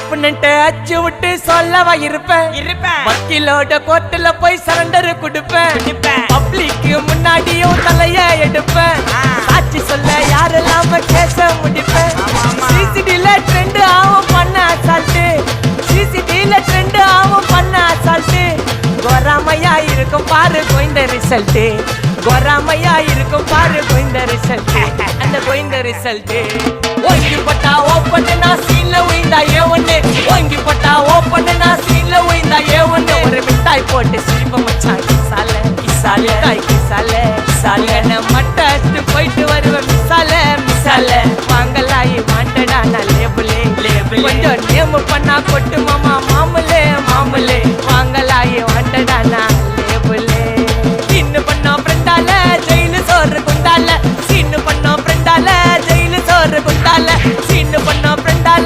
அப்புன்னுட்டு அச்சு விட்டு சொல்லவா இருப்பேன் வக்கீலோட கோர்ட்டுல போய் சரண்டர் கொடுப்பேன் பப்ளிக்கு முன்னாடியும் தலைய எடுப்பேன் சாட்சி சொல்ல யாரெல்லாம கேச முடிப்பேன் சிசிடில ட்ரெண்ட் ஆகும் பண்ண அசால்ட்டு சிசிடில ட்ரெண்ட் ஆகும் பண்ண அசால்ட்டு கோராமையா இருக்கும் பாரு கோய்ந்த ரிசல்ட் கோராமையா இருக்கும் பாரு கோய்ந்த ரிசல்ட் அந்த கோய்ந்த ரிசல்ட் ஓங்கி பட்டா ஓப்பன் நான் சீன்ல உயிந்தா ஏவன்னு ஓங்கி பட்டா ஓப்பன் நான் சீன்ல உயிந்தா ஏவன்னு ஒரு மிட்டாய் போட்டு சிரிப்ப மச்சான் கிசால கிசால காய் கிசால கிசால மட்டாத்து போயிட்டு வருவேன் மிசால மிசால வாங்கலாயி வாண்டடா நான் லேபிளே லேபிள் கொஞ்சம் நேம் பண்ணா கொட்டு மாமா